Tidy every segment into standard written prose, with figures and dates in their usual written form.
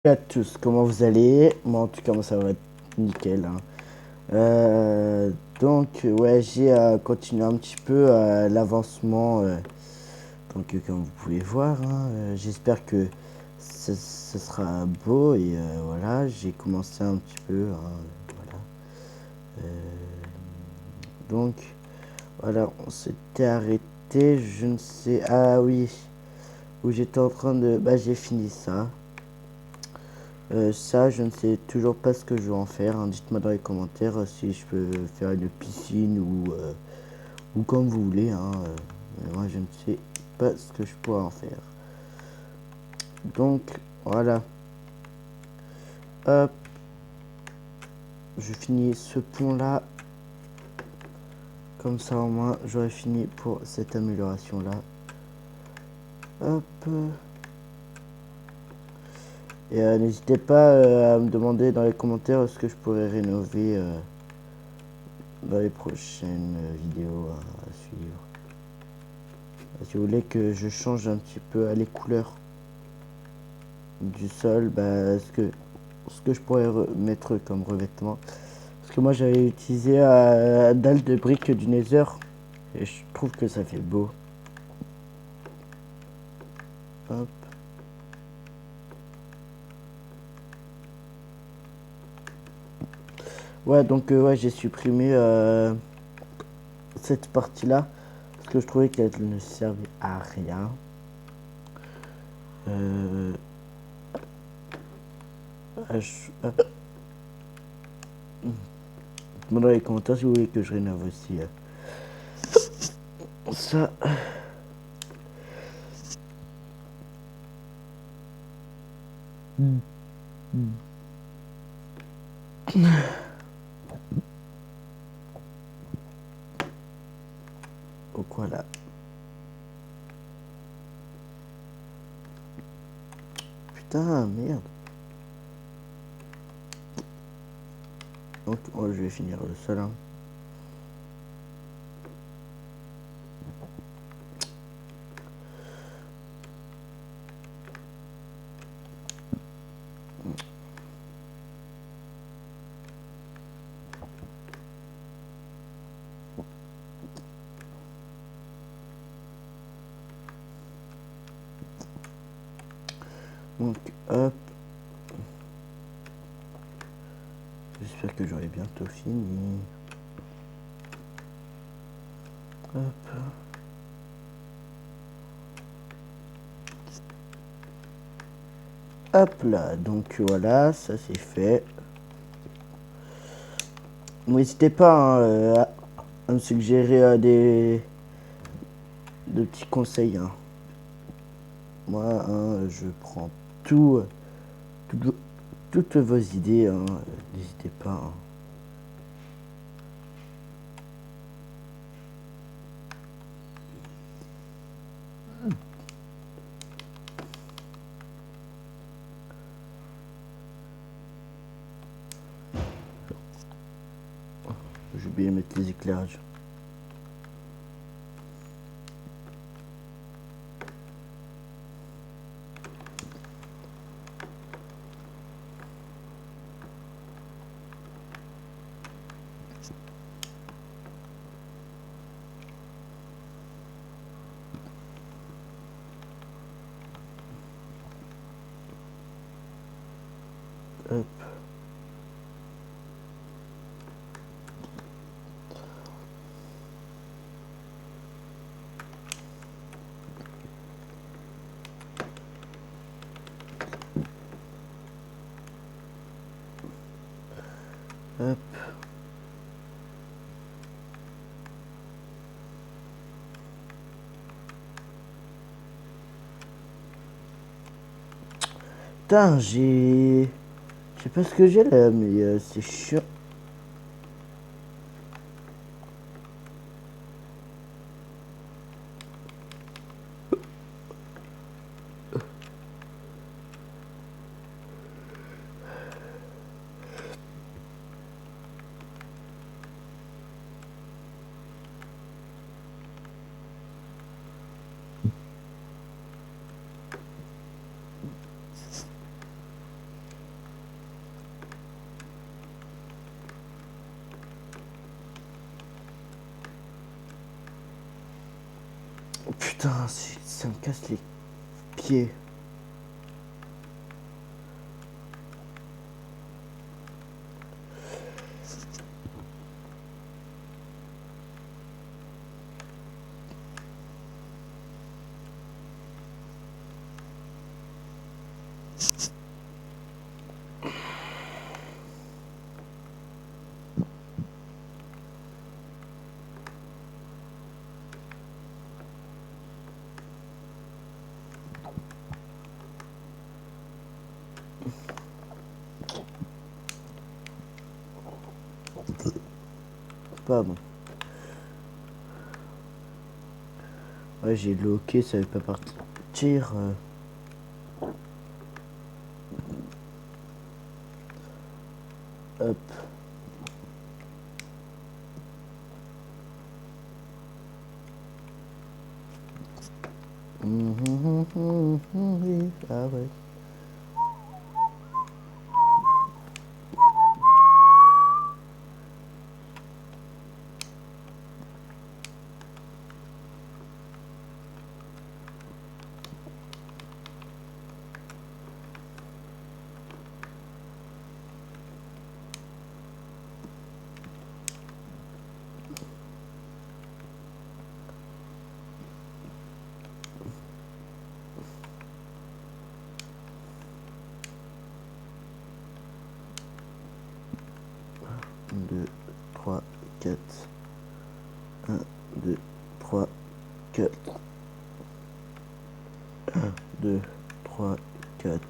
À tous, comment vous allez? Moi en tout cas moi ça va être nickel, hein. Donc ouais j'ai continué un petit peu l'avancement comme vous pouvez voir, hein, j'espère que ce sera beau et voilà j'ai commencé un petit peu, hein, voilà. Donc voilà on s'était arrêté, je ne sais, ah oui, où j'étais en train de, bah j'ai fini ça. Ça, je ne sais toujours pas ce que je vais en faire, hein. Dites-moi dans les commentaires si je peux faire une piscine ou comme vous voulez, hein. Mais moi, je ne sais pas ce que je pourrais en faire. Donc, voilà. Hop. Je finis ce pont-là. Comme ça, au moins, j'aurai fini pour cette amélioration-là. Hop. Et n'hésitez pas à me demander dans les commentaires ce que je pourrais rénover dans les prochaines vidéos à suivre. Si vous voulez que je change un petit peu les couleurs du sol, bah, ce que je pourrais mettre comme revêtement. Parce que moi j'avais utilisé dalle de briques du Nether et je trouve que ça fait beau. Hop. Ouais, donc ouais, j'ai supprimé cette partie-là parce que je trouvais qu'elle ne servait à rien. Euh, Dites-moi dans les commentaires si vous voulez que je rénove aussi ça. Au quoi là? Putain, merde. Donc oh, je vais finir le sol, hein. Donc hop. J'espère que j'aurai bientôt fini. Hop. Hop là, donc voilà, ça c'est fait. N'hésitez pas, hein, à me suggérer de petits conseils, hein. Moi, hein, je prends tout- toutes vos idées, hein, n'hésitez pas, hein. J'ai oublié de mettre les éclairages. Hop. Hop. Putain, j'ai... Je sais pas ce que j'ai là, mais c'est chiant. Oh, putain, ça me casse les pieds. Pardon. Ouais, j'ai loqué, ça veut pas partir. Hop. Ah ouais. Un, deux, trois, quatre. 1, 2, 3, 4. 1, 2, 3, 4.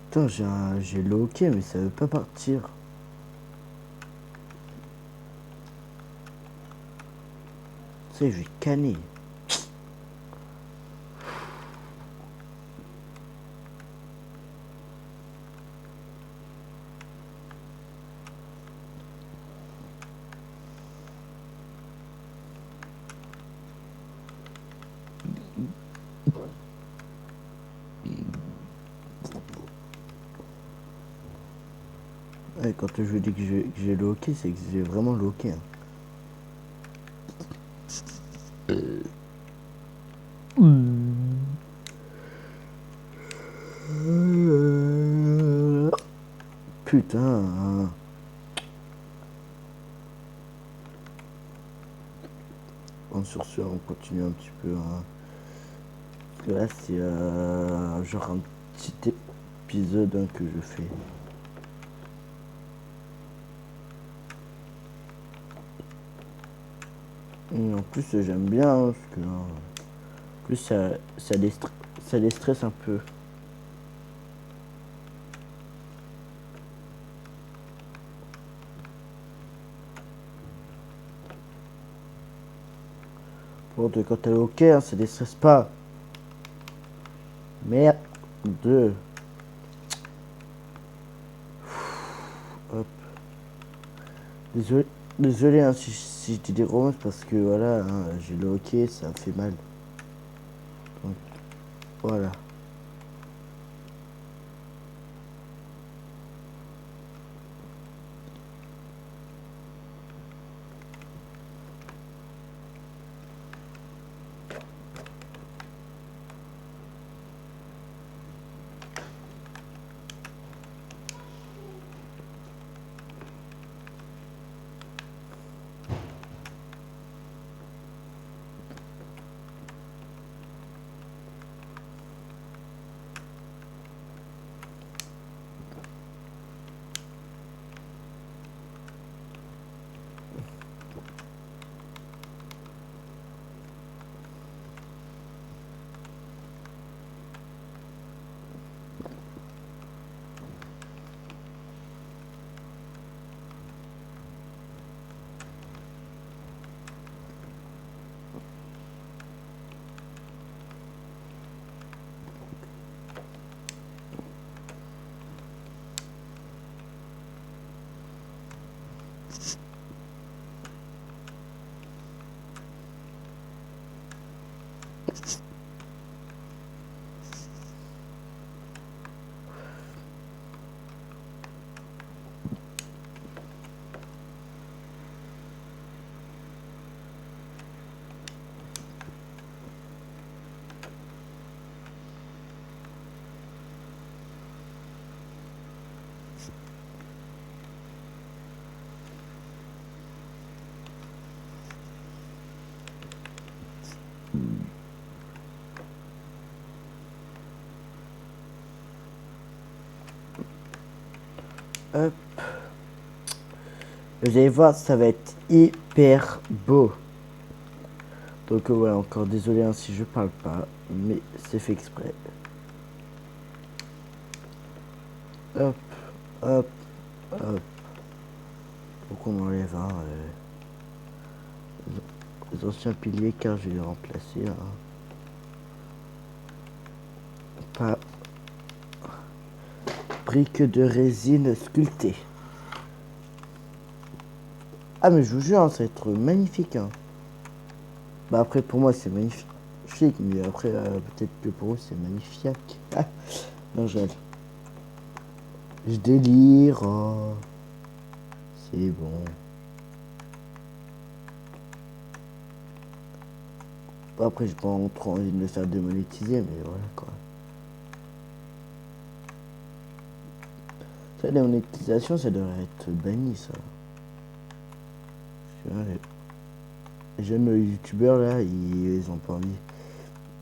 Putain, j'ai loqué, mais ça veut pas partir. Tu sais, je vais canner. Ouais, quand je vous dis que j'ai loqué, c'est que j'ai vraiment loqué. Hein. Putain. Hein. Bon, sur ce, on continue un petit peu. Hein. Parce que là, c'est genre un petit épisode hein, que je fais. Et en plus, j'aime bien, hein, parce que en plus, ça les stresse un peu. Bon, quand t'es ok, hein, ça les stresse pas. Merde. Hop. Désolé, désolé hein, si je dis des gros mots, parce que voilà, hein, j'ai le hockey, ça me fait mal. Donc, voilà. Hop. Vous allez voir, ça va être hyper beau. Donc ouais, encore désolé hein, si je parle pas, mais c'est fait exprès. Hop, hop, hop. Donc on enlève les anciens piliers car je vais les remplacer par briques de résine sculptée. Ah mais je vous jure, hein, ça va être magnifique. Hein. Bah après pour moi c'est magnifique, mais après peut-être que pour eux c'est magnifique. Ah, non je délire. Oh. C'est bon. Après j'ai pas trop envie de me faire démonétiser, mais voilà quoi. Ça, la monétisation, ça devrait être banni ça. Parce que, les jeunes youtubeurs là, ils ont pas envie.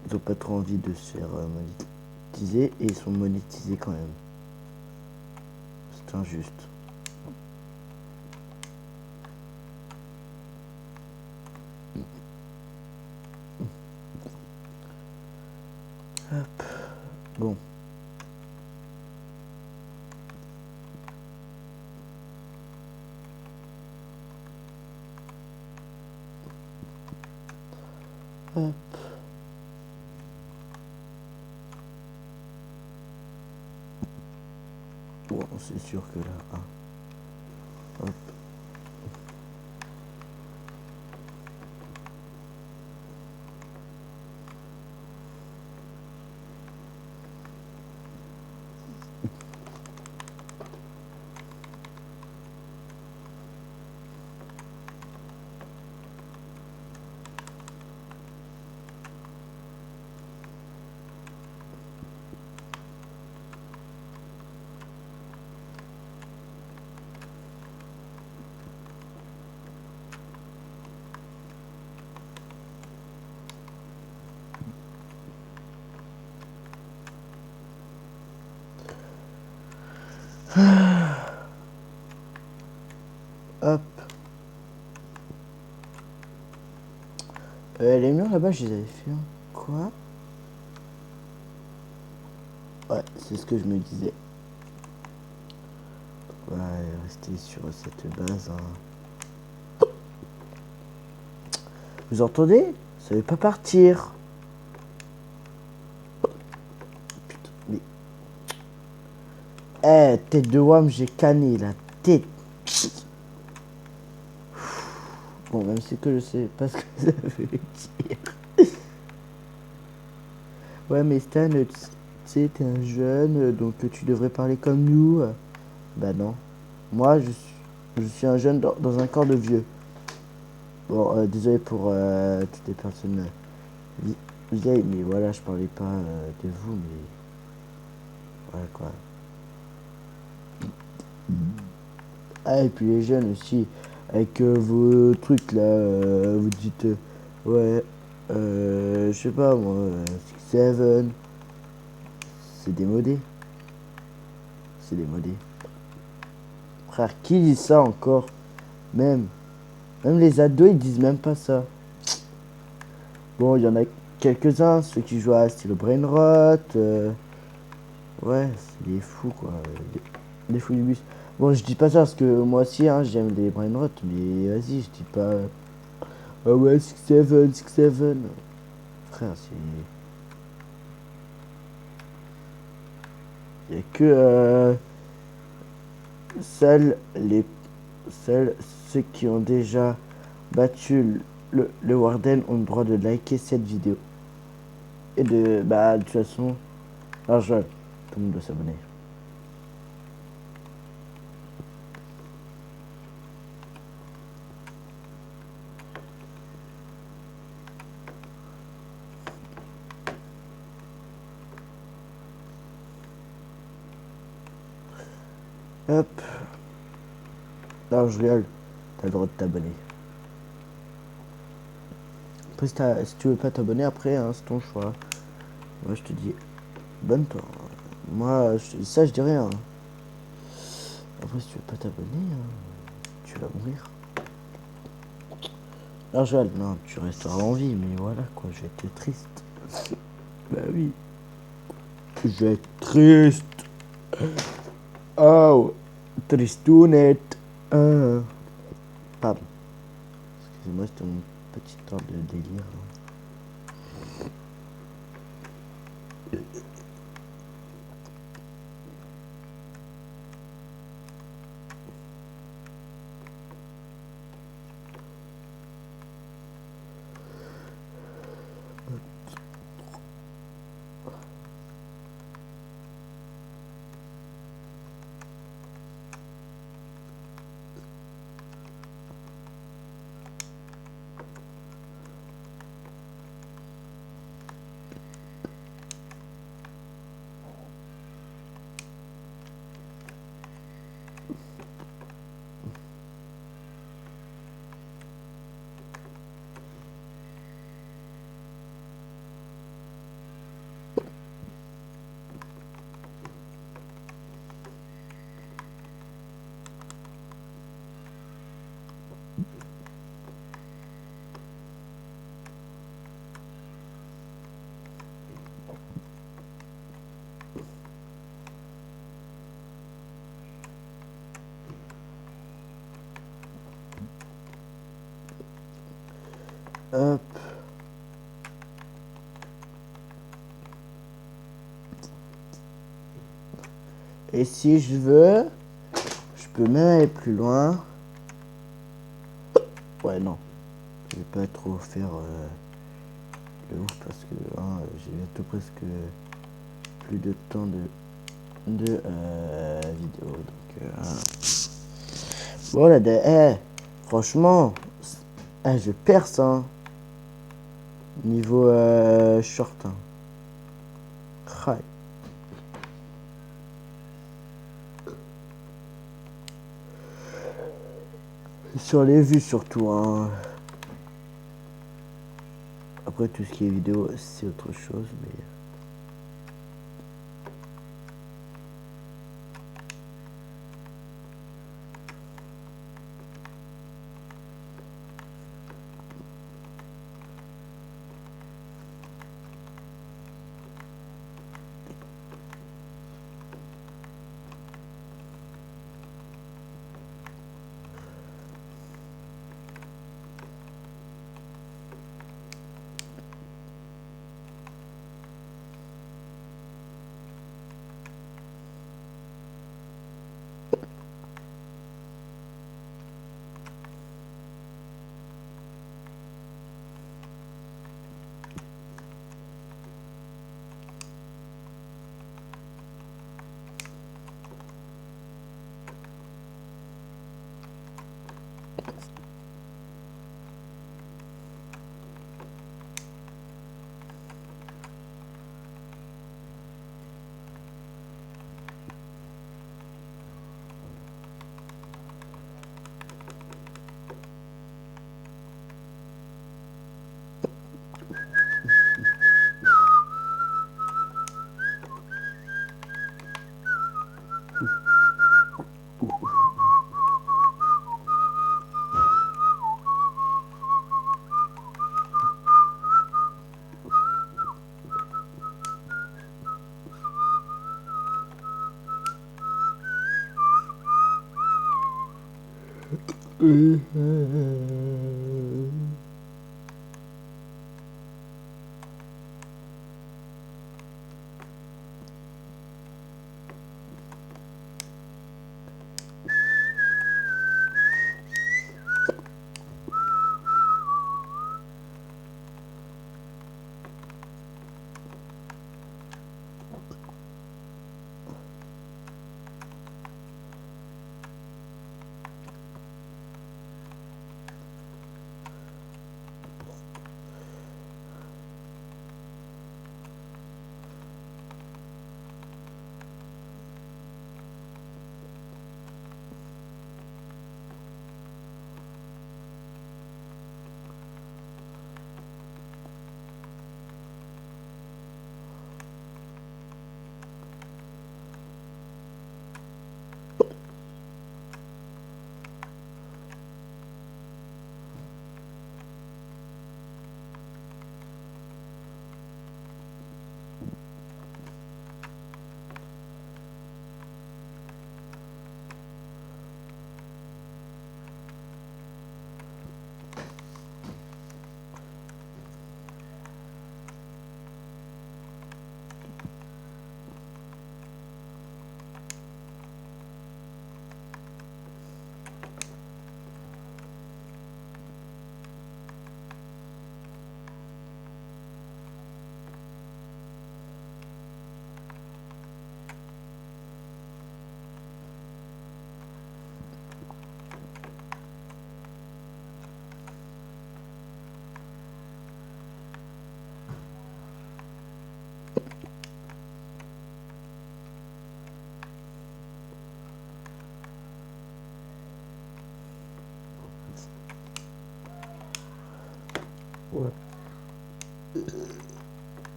Ils ont pas trop envie de se faire monétiser et ils sont monétisés quand même. C'est injuste. Hop. Bon. Hop. Bon, c'est sûr que là, hein. Hop. Hop. Les murs là-bas, je les avais fait. Hein. Quoi? Ouais, c'est ce que je me disais. Ouais, rester sur cette base. Hein. Vous entendez? Ça veut pas partir. Putain, mais... Eh, tête de WAM, j'ai canné la tête. Bon, même si que je sais pas ce que ça veut dire. Ouais, mais Stan, tu sais, t'es un jeune, donc tu devrais parler comme nous. Bah non. Moi, je suis un jeune dans un corps de vieux. Bon, désolé pour toutes les personnes vieilles, mais voilà, je parlais pas de vous, mais... Voilà, quoi. Ah, et puis les jeunes aussi, avec vos trucs là, vous dites, ouais, je sais pas moi, 6-7, c'est démodé. C'est démodé. Frère, qui dit ça encore? Même les ados, ils disent même pas ça. Bon, il y en a quelques-uns, ceux qui jouent à style Brainrot, ouais, c'est des fous quoi, des fous du bus. Bon, je dis pas ça parce que moi aussi, hein, j'aime les Brainrot, mais vas-y, je dis pas... Ah ouais, 6-7, 6-7. Frère, c'est... Il y a que... seuls ceux qui ont déjà battu le Warden ont le droit de liker cette vidéo. Et de toute façon, alors tout le monde doit s'abonner. Hop. Non, je rigole. T'as le droit de t'abonner. Après, si tu veux pas t'abonner, après, hein, c'est ton choix. Moi, je te dis, abonne-toi. Moi, ça, je dis rien. Après, si tu veux pas t'abonner, tu vas mourir. Non, je rigole. Non, tu resteras en vie, mais voilà, quoi, je vais être triste. Bah oui. Je vais être triste. Oh, tristounette. Pardon. Excusez-moi, c'était mon petit temps de délire. Hop. Et si je veux, je peux même aller plus loin. Ouais, non. Je vais pas trop faire le ouf parce que j'ai bientôt presque plus de temps de vidéo. Donc, bon, là, franchement, je perce, hein. Niveau short. Hein. Ouais. Sur les vues surtout. Hein. Après tout ce qui est vidéo, c'est autre chose, mais.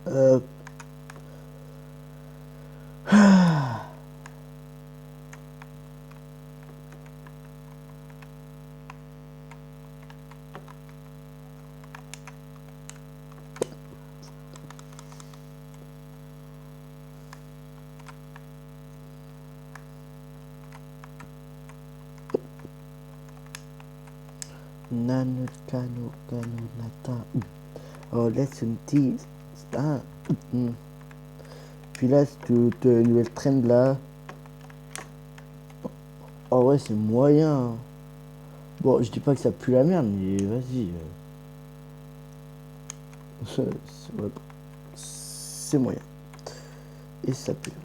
Euh... Nano Kano Kano Nata. Oh, laisse une petite. Ah. Puis là, cette nouvelle trend là. Oh ouais, c'est moyen. Bon, je dis pas que ça pue la merde, mais vas-y. C'est moyen. Et ça pue la merde.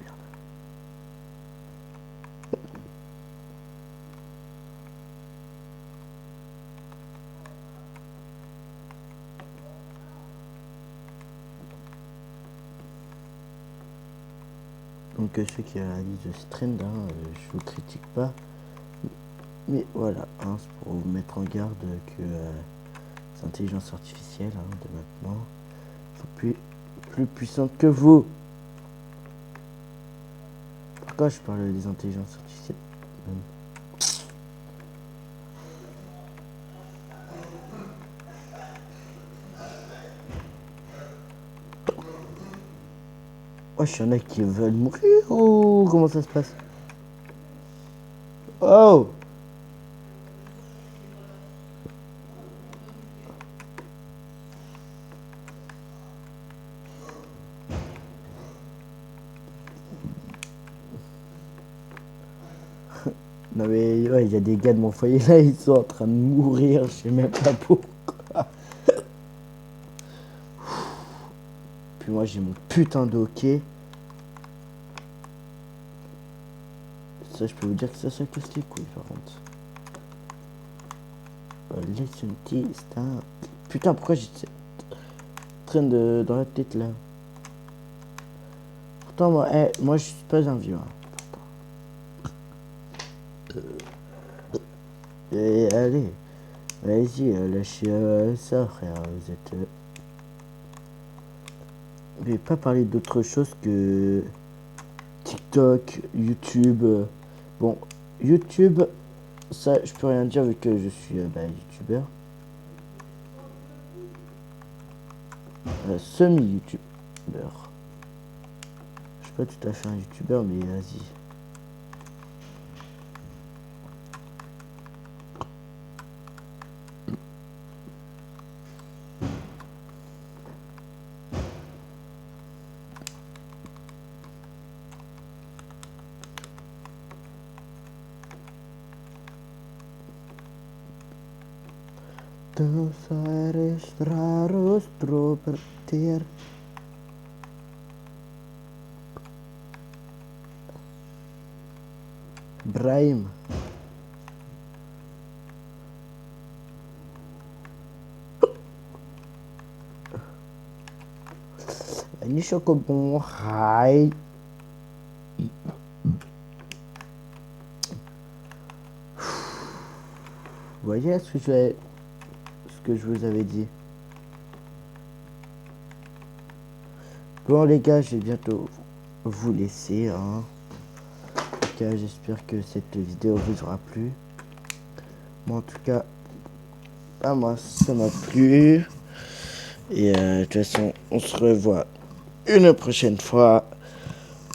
Donc ceux qui réalisent ce trend, hein, je vous critique pas. Mais voilà, hein, c'est pour vous mettre en garde que les intelligences artificielles de maintenant sont plus puissantes que vous. Pourquoi je parle des intelligences artificielles? Wesh, y'en a qui veulent mourir ou comment ça se passe? Oh! Non mais ouais, il y a des gars de mon foyer là, ils sont en train de mourir, je sais même pas pourquoi. Puis moi j'ai mon putain de hockey. Ça je peux vous dire que ça casse les couilles par contre. Laisse une petite. Putain, pourquoi j'ai cette traîne dans la tête là? Pourtant moi je suis pas un vieux. Et allez, vas-y, lâchez ça, frère. Vous êtes. Je vais pas parler d'autre chose que TikTok, YouTube. Bon, YouTube, ça, je peux rien dire vu que je suis youtubeur. Semi-youtubeur. Je suis pas tout à fait un youtubeur, mais vas-y. Dos aires raros trovertir. Brahim. Ni chocobon. Hi. Vous voyez ce que je vous avais dit. Bon les gars, je vais bientôt vous laisser. En tout cas, j'espère que cette vidéo vous aura plu. Moi en tout cas, moi ça m'a plu. Et de toute façon, on se revoit une prochaine fois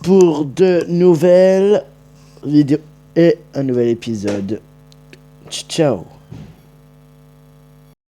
pour de nouvelles vidéos et un nouvel épisode. Ciao.